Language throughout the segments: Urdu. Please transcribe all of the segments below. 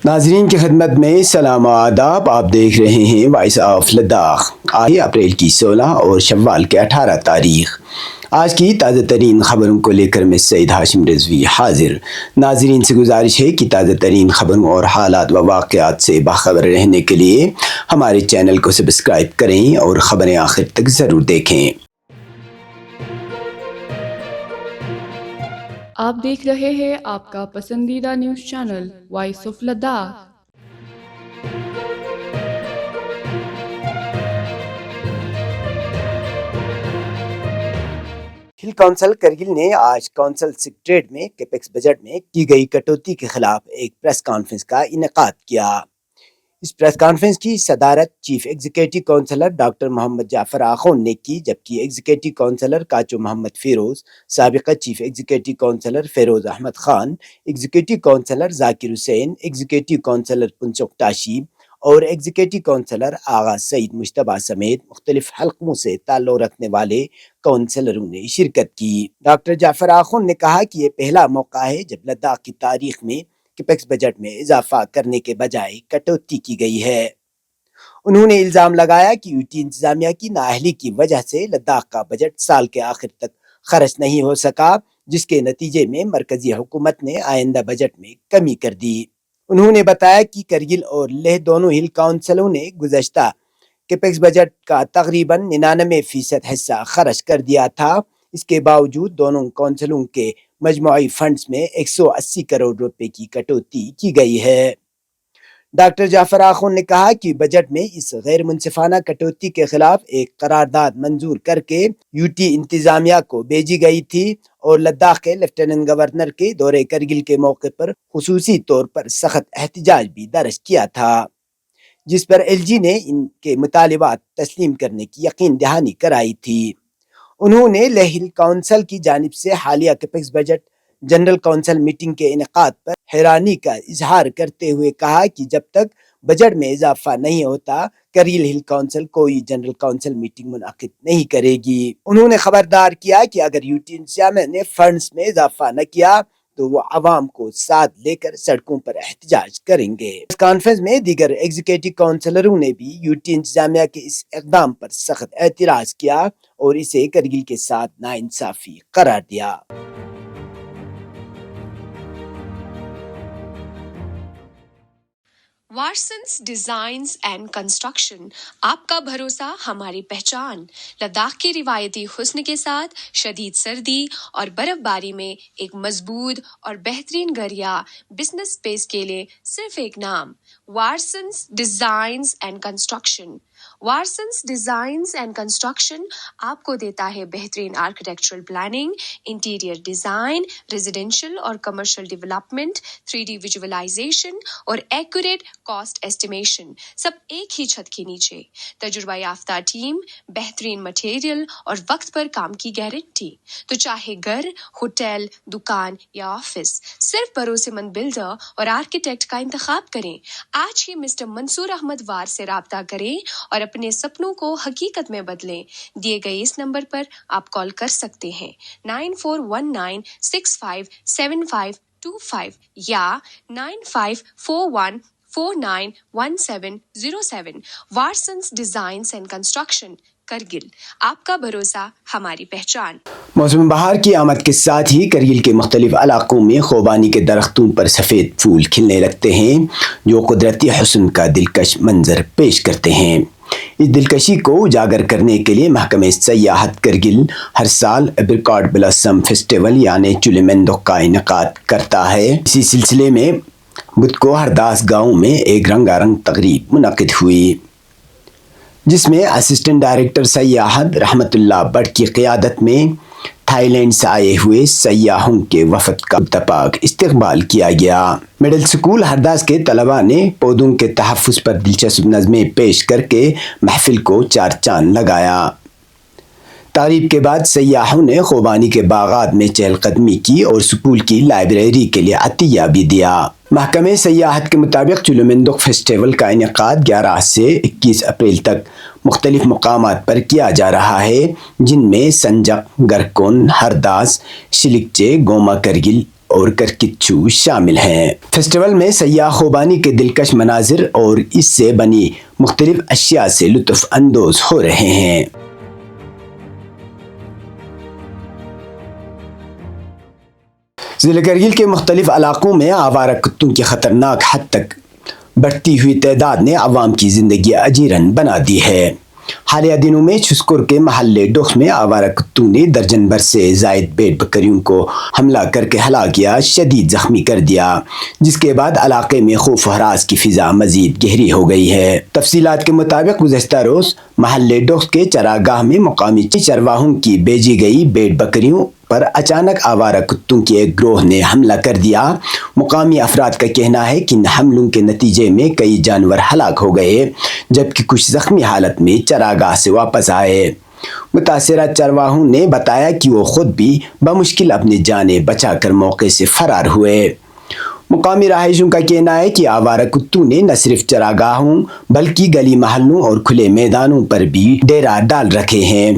ناظرین کی خدمت میں سلام و آداب. آپ دیکھ رہے ہیں وائس آف لداخ. آج اپریل کی 16 اور شوال کے 18 تاریخ. آج کی تازہ ترین خبروں کو لے کر میں سعید ہاشم رضوی حاضر. ناظرین سے گزارش ہے کہ تازہ ترین خبروں اور حالات و واقعات سے باخبر رہنے کے لیے ہمارے چینل کو سبسکرائب کریں اور خبریں آخر تک ضرور دیکھیں. آپ دیکھ رہے ہیں آپ کا پسندیدہ news channel voice of Ladakh. Hill council Kargil نے آج کونسل سیکریٹریٹ میں کیپیکس بجٹ میں کی گئی کٹوتی کے خلاف ایک پریس کانفرنس کا انعقاد کیا. اس پریس کانفرنس کی صدارت chief executive councillor doctor Mohammad Jafar Akhund نے کی، جبکہ ایگزیکٹو کونسلر کاچو محمد فیروز، سابقہ chief executive councillor Feroz Ahmad Khan, executive councillor Zakir Hussain, executive councillor Punchok Tashi اور ایگزیکٹو کونسلر آغا سعید مشتبہ سمیت مختلف حلقوں سے تعلق رکھنے والے کونسلروں نے شرکت کی. ڈاکٹر جعفر آخوند نے کہا کہ یہ پہلا موقع ہے جب لداخ کی تاریخ میں کیپیکس بجٹ میں اضافہ کرنے کے بجائے کٹوتی کی گئی ہے. انہوں نے الزام لگایا کہ یوٹی انتظامیہ کی نااہلی کی وجہ سے لداخ کا بجٹ سال کے آخر تک خرچ نہیں ہو سکا، جس کے نتیجے میں مرکزی حکومت نے آئندہ بجٹ میں کمی کر دی. انہوں نے بتایا کہ کرگل اور لیہ دونوں ہل کونسلوں نے گزشتہ کیپیکس بجٹ کا تقریباً 99% حصہ خرچ کر دیا تھا. اس کے باوجود دونوں کونسلوں کے مجموعی فنڈز میں 180 کروڑ روپے کی کٹوتی کی گئی ہے. ڈاکٹر جعفر آخوند نے کہا کہ بجٹ میں اس غیر منصفانہ کٹوتی کے خلاف ایک قرارداد منظور کر کے یوٹی انتظامیہ کو بھیجی گئی تھی اور لداخ کے لیفٹیننٹ گورنر کے دورے کرگل کے موقع پر خصوصی طور پر سخت احتجاج بھی درج کیا تھا، جس پر ایل جی نے ان کے مطالبات تسلیم کرنے کی یقین دہانی کرائی تھی. انہوں نے لیہ ہل کونسل کی جانب سے حالیہ capex budget general council meeting کے انعقاد پر حیرانی کا اظہار کرتے ہوئے کہا کہ جب تک بجٹ میں اضافہ نہیں ہوتا کرگل ہل کونسل کوئی جنرل کونسل میٹنگ منعقد نہیں کرے گی. انہوں نے خبردار کیا کہ اگر یوٹی انتظامیہ نے فنڈز میں اضافہ نہ کیا تو وہ عوام کو ساتھ لے کر سڑکوں پر احتجاج کریں گے. اس کانفرنس میں دیگر ایگزیکٹو کونسلروں نے بھی یوٹی انتظامیہ کے اس اقدام پر سخت اعتراض کیا اور اسے کرگل کے ساتھ ناانصافی قرار دیا. وارسنس ڈیزائنز اینڈ کنسٹرکشن، آپ کا بھروسہ ہماری پہچان. لداخ کی روایتی حسن کے ساتھ شدید سردی اور برف باری میں ایک مضبوط اور بہترین گھر یا بزنس اسپیس کے لیے صرف ایک نام، Warsons designs and construction. Warsons designs and construction آپ کو دیتا ہے بہترین architectural planning, interior design, residential اور کمرشل ڈیولپمنٹ، 3D ویژولائزیشن اور ایکوریٹ کاسٹ ایسٹیمیشن، سب ایک ہی چھت کے نیچے. تجربہ یافتہ ٹیم، بہترین مٹیریل اور وقت پر کام کی گارنٹی. تو چاہے گھر، ہوٹل، دکان یا آفس، صرف بھروسے مند بلڈر اور آرکیٹیکٹ کا انتخاب کریں. آج ہی مسٹر منصور احمد وار سے رابطہ کریں اور اپنے سپنوں کو حقیقت میں بدلیں. دیے گئے اس نمبر پر آپ کال کر سکتے ہیں 9419657525 یا 9541491707. وارسنس ڈیزائنز اینڈ کنسٹرکشن، کرگل، آپ کا بھروسہ ہماری پہچان. موسم بہار کی آمد کے ساتھ ہی کرگل کے مختلف علاقوں میں خوبانی کے درختوں پر سفید پھول کھلنے لگتے ہیں، جو قدرتی حسن کا دلکش منظر پیش کرتے ہیں. اس دلکشی کو اجاگر کرنے کے لیے محکمہ سیاحت کرگل ہر سال ایپریکاٹ بلاسم فیسٹیول یعنی چولیمندوک کا انعقاد کرتا ہے. اسی سلسلے میں بدھ کو ہرداس گاؤں میں ایک رنگا رنگ تقریب منعقد ہوئی، جس میں اسسٹنٹ ڈائریکٹر سیاحت رحمت اللہ بٹ کی قیادت میں تھائی لینڈ سے آئے ہوئے سیاحوں کے وفد کا اتفاق استقبال کیا گیا. مڈل اسکول ہرداس کے طلباء نے پودوں کے تحفظ پر دلچسپ نظمیں پیش کر کے محفل کو چار چاند لگایا. تقریب کے بعد سیاحوں نے خوبانی کے باغات میں چہل قدمی کی اور سکول کی لائبریری کے لیے عطیہ بھی دیا. محکمہ سیاحت کے مطابق چولیمندوک فیسٹیول کا انعقاد 11 سے 21 اپریل تک مختلف مقامات پر کیا جا رہا ہے، جن میں سنجق، گرکون، ہرداس، شلکچے، گوما کرگل، اور کرکچو شامل ہیں۔ فیسٹیول میں سیاح خوبانی کے دلکش مناظر اور اس سے بنی مختلف اشیاء سے لطف اندوز ہو رہے ہیں۔ ضلع کرگل کے مختلف علاقوں میں آوارہ کتوں کی خطرناک حد تک بڑھتی ہوئی تعداد نے عوام کی زندگی اجیرن بنا دی ہے۔ حالیہ دنوں میں چھسکور کے محلے ڈوخ میں آوارہ کتوں نے درجن بھر سے زائد بھیڑ بکریوں کو حملہ کر کے ہلاک یا شدید زخمی کر دیا، جس کے بعد علاقے میں خوف و ہراس کی فضا مزید گہری ہو گئی ہے۔ تفصیلات کے مطابق گزشتہ روز محلے ڈوخ کے چراگاہ میں مقامی چرواہوں کی بیچی گئی بھیڑ بکریوں پر اچانک آوارہ کتوں کے ایک گروہ نے حملہ کر دیا۔ مقامی افراد کا کہنا ہے کہ ان حملوں کے نتیجے میں کئی جانور ہلاک ہو گئے، جبکہ کچھ زخمی حالت میں چراگاہ سے واپس آئے۔ متاثرہ چرواہوں نے بتایا کہ وہ خود بھی بمشکل اپنی جانیں بچا کر موقع سے فرار ہوئے۔ مقامی رہائشیوں کا کہنا ہے کہ آوارہ کتوں نے نہ صرف چراگاہوں بلکہ گلی محلوں اور کھلے میدانوں پر بھی ڈیرا ڈال رکھے ہیں۔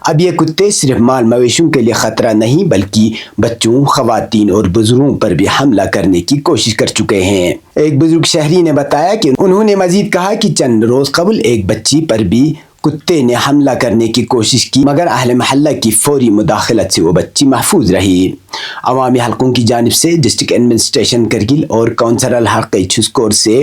اب یہ کتے صرف مال مویشیوں کے لیے خطرہ نہیں بلکہ بچوں، خواتین اور بزرگوں پر بھی حملہ کرنے کی کوشش کر چکے ہیں۔ ایک بزرگ شہری نے بتایا کہ انہوں نے مزید کہا کہ چند روز قبل ایک بچی پر بھی کتے نے حملہ کرنے کی کوشش کی، مگر اہل محلہ کی فوری مداخلت سے وہ بچی محفوظ رہی۔ عوامی حلقوں کی جانب سے ڈسٹرکٹ ایڈمنسٹریشن کرگل اور کونسل حلقہ چھسکور سے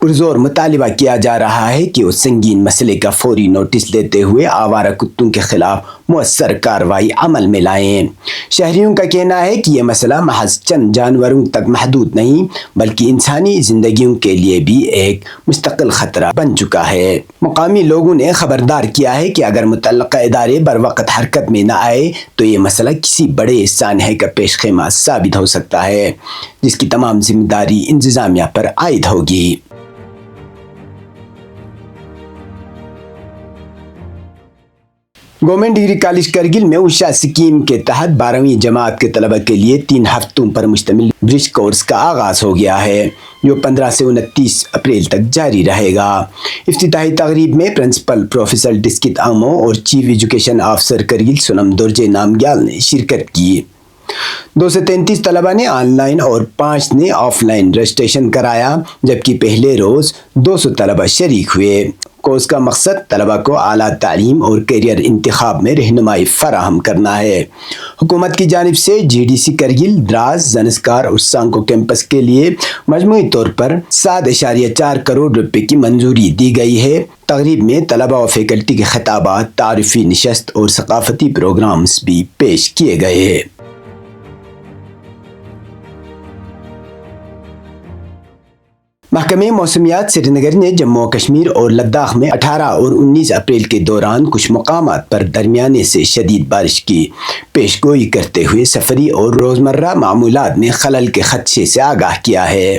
پرزور مطالبہ کیا جا رہا ہے کہ وہ سنگین مسئلے کا فوری نوٹس لیتے ہوئے آوارہ کتوں کے خلاف مؤثر کارروائی عمل میں لائیں۔ شہریوں کا کہنا ہے کہ یہ مسئلہ محض چند جانوروں تک محدود نہیں بلکہ انسانی زندگیوں کے لیے بھی ایک مستقل خطرہ بن چکا ہے۔ مقامی لوگوں نے خبردار کیا ہے کہ اگر متعلقہ ادارے بروقت حرکت میں نہ آئے تو یہ مسئلہ کسی بڑے سانحے کا پیش خیمہ ثابت ہو سکتا ہے، جس کی تمام ذمہ داری انتظامیہ پر عائد ہوگی۔ گورنمنٹ ڈگری کالج کرگل میں اوشا اسکیم کے تحت 12ویں جماعت کے طلبہ کے لیے 3 ہفتوں پر مشتمل برج کورس کا آغاز ہو گیا ہے، جو 15 سے 29 اپریل تک جاری رہے گا۔ افتتاحی تقریب میں پرنسپل پروفیسر ڈسکت آمو اور chief education officer Kargil Sonam Dorje Namgyal نے شرکت کی۔ 233 طلبہ نے آن لائن اور 5 نے آف لائن رجسٹریشن کرایا، جبکہ پہلے روز 200 طلبہ شریک ہوئے۔ کورس کا مقصد طلبہ کو اعلیٰ تعلیم اور کیریئر انتخاب میں رہنمائی فراہم کرنا ہے۔ حکومت کی جانب سے جی ڈی سی کرگل، دراس، زنسکار اور سانکو کیمپس کے لیے مجموعی طور پر 7.4 کروڑ روپے کی منظوری دی گئی ہے۔ تقریب میں طلبہ و فیکلٹی کے خطابات، تعارفی نشست اور ثقافتی پروگرامز بھی پیش کیے گئے۔ محکمہ موسمیات سری نگر نے جموں و کشمیر اور لداخ میں 18 اور 19 اپریل کے دوران کچھ مقامات پر درمیانے سے شدید بارش کی پیش گوئی کرتے ہوئے سفری اور روزمرہ معمولات میں خلل کے خدشے سے آگاہ کیا ہے۔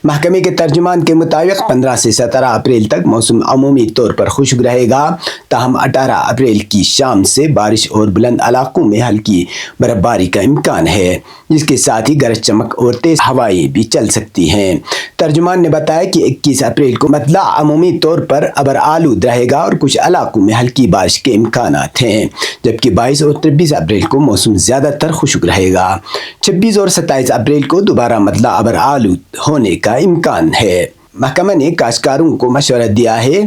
محکمے کے ترجمان کے مطابق 15 سے 17 اپریل تک موسم عمومی طور پر خشک رہے گا، تاہم 18 اپریل کی شام سے بارش اور بلند علاقوں میں ہلکی برفباری کا امکان ہے، جس کے ساتھ ہی گرج چمک اور تیز ہوائیں بھی چل سکتی ہیں۔ ترجمان نے بتایا کہ 21 اپریل کو مطلع عمومی طور پر ابر آلود رہے گا اور کچھ علاقوں میں ہلکی بارش کے امکانات ہیں، جبکہ 22 اور 23 اپریل کو موسم زیادہ تر خشک رہے گا۔ 26 اور 27 اپریل کو دوبارہ مطلع ابر آلود ہونے کا امکان ہے۔ محکمہ نے کاشتکاروں کو مشورہ دیا ہے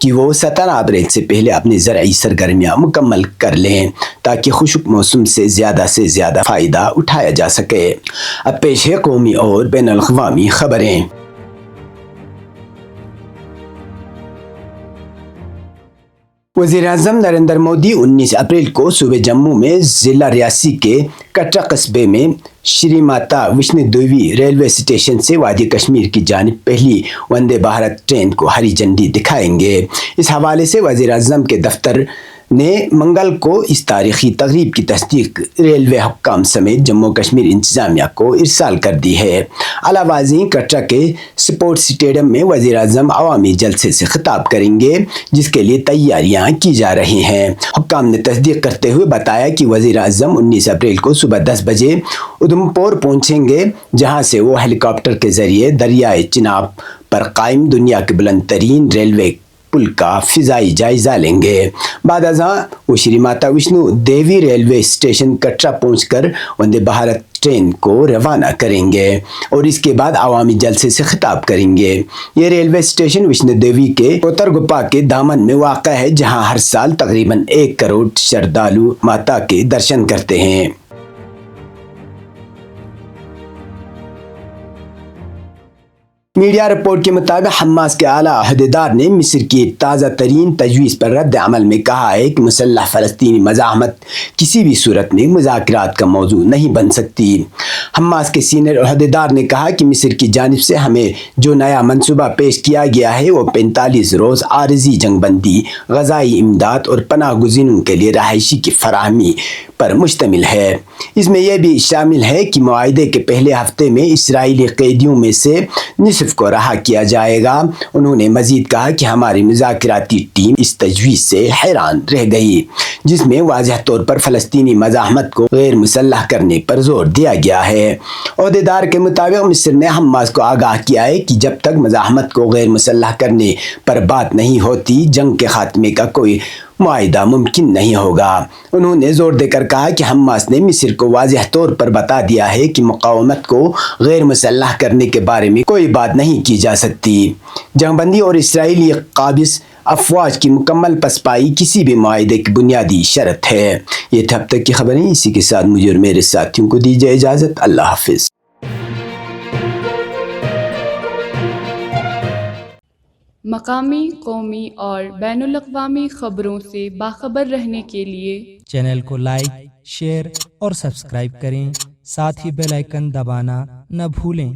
کہ وہ 17 اپریل سے پہلے اپنی زرعی سرگرمیاں مکمل کر لیں تاکہ خشک موسم سے زیادہ فائدہ اٹھایا جا سکے۔ اب پیش ہے قومی اور بین الاقوامی خبریں۔ وزیر اعظم نریندر مودی 19 اپریل کو صوبہ جموں میں ضلع ریاسی کے کٹرا قصبے میں شری ماتا وشنو دیوی ریلوے اسٹیشن سے وادی کشمیر کی جانب پہلی وندے بھارت ٹرین کو ہری جھنڈی دکھائیں گے۔ اس حوالے سے وزیر اعظم کے دفتر نے منگل کو اس تاریخی تقریب کی تصدیق ریلوے حکام سمیت جموں کشمیر انتظامیہ کو ارسال کر دی ہے۔ اعلیٰ وزیر کٹرا کے اسپورٹس اسٹیڈیم میں وزیر اعظم عوامی جلسے سے خطاب کریں گے، جس کے لیے تیاریاں کی جا رہی ہیں۔ حکام نے تصدیق کرتے ہوئے بتایا کہ وزیر اعظم 19 اپریل کو صبح 10 بجے ادھمپور پہنچیں گے، جہاں سے وہ ہیلی کاپٹر کے ذریعے دریائے چناب پر قائم دنیا کے بلند ترین ریلوے پل کا فضائی جائزہ لیں گے۔ بعد ازاں وہ شری ماتا وشنو دیوی ریلوے اسٹیشن کٹرا پہنچ کر وندے بھارت ٹرین کو روانہ کریں گے اور اس کے بعد عوامی جلسے سے خطاب کریں گے۔ یہ ریلوے اسٹیشن وشنو دیوی کے کوتر گپا کے دامن میں واقع ہے، جہاں ہر سال تقریباً 1 کروڑ شردالو ماتا کے درشن کرتے ہیں۔ میڈیا رپورٹ کے مطابق حماس کے اعلیٰ عہدیدار نے مصر کی تازہ ترین تجویز پر رد عمل میں کہا ہے کہ مسلح فلسطینی مزاحمت کسی بھی صورت میں مذاکرات کا موضوع نہیں بن سکتی۔ حماس کے سینئر عہدیدار نے کہا کہ مصر کی جانب سے ہمیں جو نیا منصوبہ پیش کیا گیا ہے وہ 45 روز عارضی جنگ بندی، غذائی امداد اور پناہ گزینوں کے لیے رہائشی کی فراہمی پر مشتمل ہے۔ اس میں یہ بھی شامل ہے کہ معاہدے کے پہلے ہفتے میں اسرائیلی قیدیوں میں سے نصف کو رہا کیا جائے گا۔ انہوں نے مزید کہا کہ ہماری مذاکراتی ٹیم اس تجویز سے حیران رہ گئی، جس میں واضح طور پر فلسطینی مزاحمت کو غیر مسلح کرنے پر زور دیا گیا ہے۔ عہدیدار کے مطابق مصر نے حماس کو آگاہ کیا ہے کہ جب تک مزاحمت کو غیر مسلح کرنے پر بات نہیں ہوتی، جنگ کے خاتمے کا کوئی معاہدہ ممکن نہیں ہوگا۔ انہوں نے زور دے کر کہا کہ حماس نے مصر کو واضح طور پر بتا دیا ہے کہ مقاومت کو غیر مسلح کرنے کے بارے میں کوئی بات نہیں کی جا سکتی۔ جنگ بندی اور اسرائیلی قابض افواج کی مکمل پسپائی کسی بھی معاہدے کی بنیادی شرط ہے۔ یہ تھے اب تک کی خبریں، اسی کے ساتھ مجھے اور میرے ساتھیوں کو دیجیے اجازت۔ اللہ حافظ۔ مقامی، قومی اور بین الاقوامی خبروں سے باخبر رہنے کے لیے چینل کو لائک، شیئر اور سبسکرائب کریں، ساتھ ہی بیل آئیکن دبانا نہ بھولیں۔